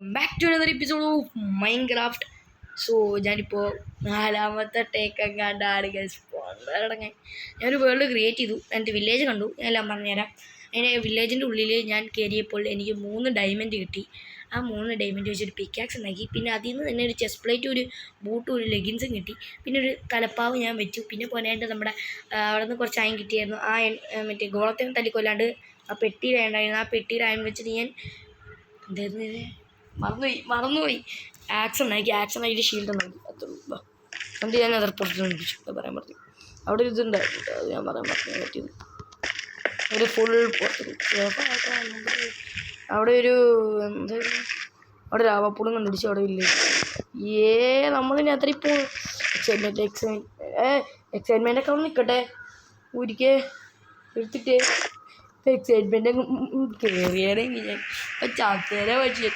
Back to another episode of Minecraft. So ഞാനിപ്പോൾ നാലാമത്തെ ടേക്കെങ്ങാണ്ടാണ് guys തുടങ്ങാൻ. ഞാനൊരു വേൾഡ് ക്രിയേറ്റ് ചെയ്തു, എൻ്റെ വില്ലേജ് കണ്ടു, ഞാൻ എല്ലാം പറഞ്ഞുതരാം. അതിൻ്റെ വില്ലേജിൻ്റെ ഉള്ളിൽ ഞാൻ കയറിയപ്പോൾ എനിക്ക് 3 ഡയമണ്ട് കിട്ടി. ആ 3 ഡയമണ്ട് വെച്ചൊരു പിക്കാക്സ് ഉണ്ടാക്കി. പിന്നെ അതിൽ നിന്ന് തന്നെ ഒരു ചെസ്റ്റ് പ്ലേറ്റും ഒരു ബൂട്ടും ഒരു ലെഗിൻസും കിട്ടി. പിന്നെ ഒരു തലപ്പാവ് ഞാൻ വെച്ചു. പിന്നെ പോനായിട്ട് നമ്മുടെ അവിടെ നിന്ന് കുറച്ച് അയൺ കിട്ടിയായിരുന്നു. ആ മറ്റേ ഗോളത്തിന് തല്ലിക്കൊല്ലാണ്ട് ആ പെട്ടിയിലുണ്ടായിരുന്നു. ആ പെട്ടിയിൽ അയൺ വെച്ചിട്ട് ഞാൻ എന്തായിരുന്നു മറന്നുപോയി ആക്ഷൻ ഉണ്ടാക്കി. ആക്ഷൻ ആയിട്ട് ഷീൽഡ് ഉണ്ടാക്കി. അത്രയുള്ളൂ. എന്നിട്ട് ഞാൻ എതിർപ്പുറത്ത് പിടിച്ചു. പറയാൻ പറഞ്ഞു അവിടെ ഒരു ഇതുണ്ടായിരുന്നു, അത് ഞാൻ പറയാൻ പറ്റിയത്. ഒരു ഫുൾ അവിടെ ഒരു എന്തായാലും അവിടെ രാവപ്പുളും കണ്ടുപിടിച്ചു. അവിടെ ഇല്ല നമ്മളിനി അത്ര ഇപ്പോൾ എക്സൈറ്റ്മെൻ്റ് ഒക്കെ നിൽക്കട്ടെ. ഒരിക്കൽ എടുത്തിട്ട് എക്സൈറ്റ്മെൻ്റ് കയറിയാണെങ്കിൽ ഞാൻ ചാത്തേരെ പക്ഷേ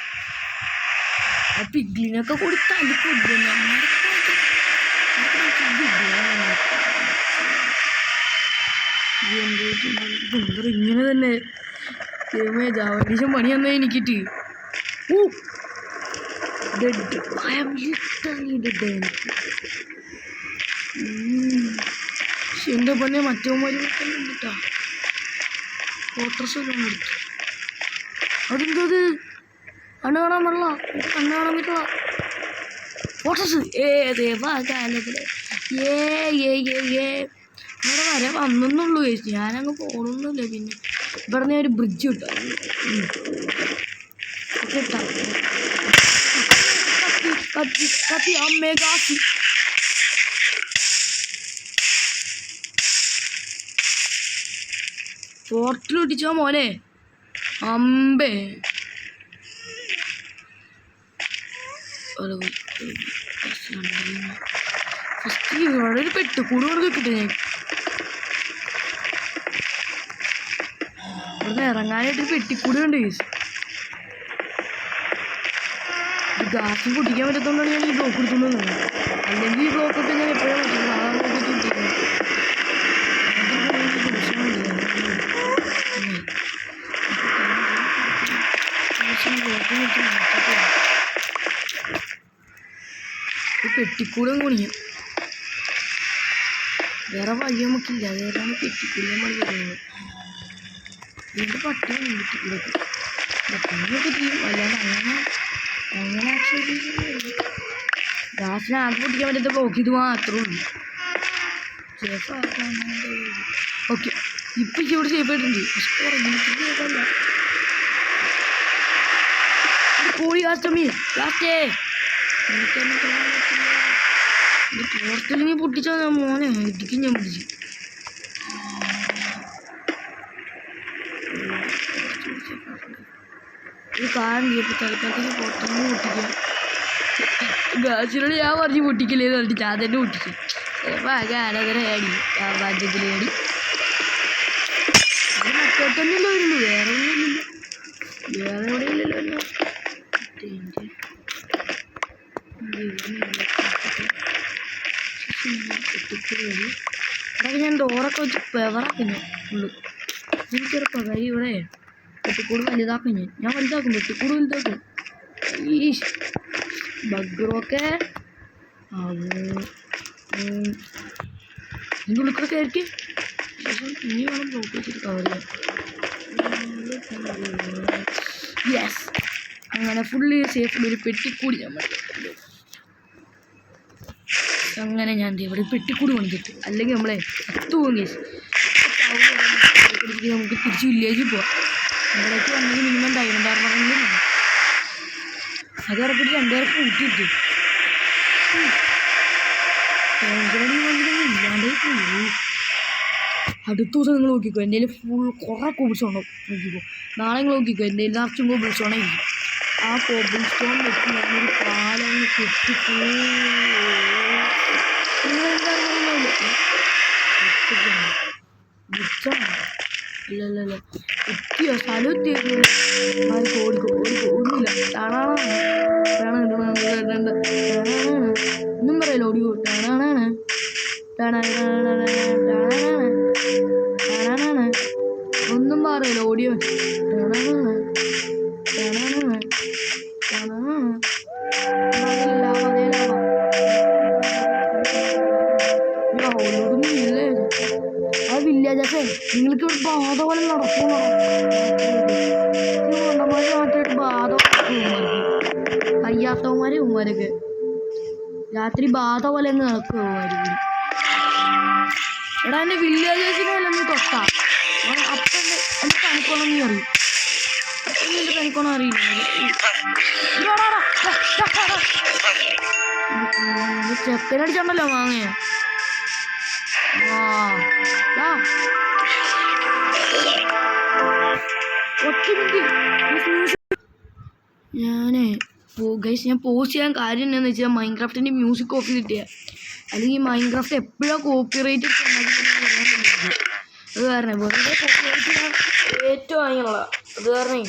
ആ പിഗ്ലിനൊക്കെ കൊടുത്താൽ ഇങ്ങനെ തന്നെ ജാവനീശം പണി തന്നേ എനിക്കിട്ട്. എൻ്റെ പൊന്നെ മറ്റവന്മാർ കിട്ടാ ഫോട്ടോസ് എല്ലാം എടുത്തു. അതെന്തത് കണ്ണ് കാണാൻ പറ്റില്ല, കണ്ണ് കാണാൻ പറ്റില്ല. ഫോട്ടോസ് ദേവാകാലത്തില് അവിടെ വരെ വന്നെന്നുള്ളൂ ചേച്ചി. ഞാനങ്ങ് പോകണമെന്നില്ല. പിന്നെ ഇവിടെ ഒരു ബ്രിഡ്ജ് കിട്ടാം. കത്തി അമ്മേ കാത്തി പോർട്ടിൽ ഒട്ടിച്ചോ മോനെ അമ്പേ. ഫസ്റ്റ് ഇവിടെ ഒരു പെട്ടുകൂട് കൊണ്ട് കിട്ടും. ഞാൻ ഇവിടുന്ന് ഇറങ്ങാനായിട്ട് പെട്ടിക്കൂട് കണ്ട് ഗ്യാസും പൊട്ടിക്കാൻ പറ്റത്തോണ്ടാണ് ഞാൻ ഈ ബ്ലോക്ക് എടുത്തോണ്ട് വന്നത്. അല്ലെങ്കിൽ ഈ ബ്ലോക്ക് ഇട്ട് ഞാൻ എപ്പോഴും പെട്ടിക്കൂടും കുണിയും വേറെ വഴി നമുക്കില്ല. അതേതാണ് പെട്ടിക്കൂടി നമ്മൾ വരുന്നത്. ഇതിൻ്റെ പട്ടിയാണ് പെട്ടിക്കൂടൊക്കെ പട്ടിയൊക്കെ ചെയ്യും. അല്ലാതെ അങ്ങനെ ആക്ച്വലി ഗ്യാസിന് ആകെ പൊട്ടിക്കാൻ പറ്റാത്ത ബ്ലോക്ക് ഇത് മാത്രമേ ഉള്ളൂ. സേഫാക്കാൻ ഓക്കെ. ഇപ്പം ഇവിടെ സേഫായിട്ടുണ്ട്. സേഫല്ല കോഴി കാസ്റ്റമീ കാസ്റ്റേ എനിക്കെന്നെ തൊടാൻ പറ്റില്ല. ഇത് പോർട്ടലിങ്ങി പൊട്ടിച്ചാൽ മോനെ ഇടിക്കും. ഞാൻ പിടിച്ച് ഈ കാരണം ഇപ്പോൾ തൽക്കാലത്തേക്ക് പോർട്ടലിങ്ങി പൊട്ടിക്കുക. ഗാസിനോട് ഞാൻ പറഞ്ഞ് പൊട്ടിക്കില്ലേന്ന് പറഞ്ഞിട്ട് ഞാൻ തന്നെ പൊട്ടിക്കും. ഗാനകരയാടി ബാധ്യത്തിലേടി അത് മറ്റോട്ടൊന്നുമില്ല വരുള്ളൂ. വേറെ ഒന്നുമില്ല. വേറെ എവിടെയില്ലല്ലോ. അതൊക്കെ ഞാൻ ഡോറൊക്കെ വെച്ച് പെവറാക്കുന്നു ഫുള്ള്. എനിക്കൊരു പകരി ഇവിടെ പെട്ടിക്കൂട് വലുതാക്കും. ഞാൻ വലുതാക്കും, പെട്ടിക്കൂട് വലുതാക്കും. ഈ ബഗ്ഗറൊക്കെ ഇതിൻ്റെ ഉള്ളിൽ കൂടെ കയറിക്ക്. ശേഷം ഇനി വേണം ബ്ലോക്ക് വെച്ചിട്ട് കവർ ചെയ്യാം. യെസ്, അങ്ങനെ ഫുള്ള് സേഫുള്ളൊരു പെട്ടിക്കൂടി നമ്മൾ അങ്ങനെ ഞാൻ ഇവിടെ പെട്ടിക്കൂടി പണിച്ചിട്ട്. അല്ലെങ്കിൽ നമ്മളെ പത്ത് പോകും കേസ് നമുക്ക് തിരിച്ച് വില്ലേജിൽ പോവാം. ഇവിടേക്ക് വന്നെങ്കിൽ മിനിമം ഡയമണ്ട് ആർമറെങ്കിലും വേണം. അത് ഉറപ്പിട്ട് 2 പേർക്ക് കൂട്ടിയിട്ട് ഇല്ലാണ്ടേ പോയി. അടുത്ത ദിവസം നിങ്ങൾ നോക്കിക്കോ, എൻ്റെ ഫുൾ കുറേ കോബിൾ സ്റ്റോൺ നോക്കിക്കോ. നാളെ നിങ്ങൾ നോക്കിക്കോ, എൻ്റെ നിറച്ചും കോബിൾ സ്റ്റോണേ ഇല്ല. ആ കോബിൾ സ്റ്റോൺ വെച്ച് ഞാനൊരു കാലങ്ങ് കെട്ടി ഇല്ലല്ലോ എത്തിയോ സ്ഥലം എത്തിയോ ഓടില്ല ഒന്നും പറയല്ലോ ഓടിക്കോ. ഒന്നും പറയല്ലോ ഓടിയോ. ആ വില്ലേജൊക്കെ നിങ്ങൾക്ക് ഇവിടെ ബാധ പോലെ നടക്കും മാത്രമായിട്ട് ബാധ കയ്യാത്തവന്മാരെ ഉമ്മാരൊക്കെ രാത്രി ബാധ പോലെ അങ്ങ് നടക്കുമായിരിക്കും. എടാ എൻ്റെ വില്ലേജേഴ്സിനെ എല്ലാം നീ തൊട്ടാ അപ്പം എൻ്റെ തനിക്കോണം നീ അറിയും. എൻ്റെ തനിക്കോണം അറിയില്ല. ചെപ്പനടിച്ചോണ്ടല്ലോ വാങ്ങേ. ഞാൻ പോസ്റ്റ് ചെയ്യാൻ കാര്യം എന്താണെന്ന് വെച്ചാൽ മൈൻക്രാഫ്റ്റിൻ്റെ മ്യൂസിക് ഓഫ് കിട്ടിയ അല്ലെങ്കിൽ മൈൻക്രാഫ്റ്റ് എപ്പോഴാണ് കോപ്പിറൈറ്റ് അത് കാരണം വെറുതെ കോപ്പിറൈറ്റ് ചെയ്യാൻ ഏറ്റവും അങ്ങനെയുള്ള അത് കാരണം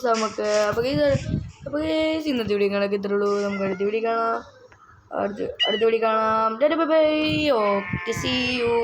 നമുക്ക് അപ്പോൾ ഇന്നത്തെ വീഡിയോ കാണാൻ ഇത്രേ ഉള്ളൂ. നമുക്ക് അടുത്ത വീഡിയോ കാണാം. അടുത്ത വീഡിയോ കാണാം. ബൈ. Okay, see U.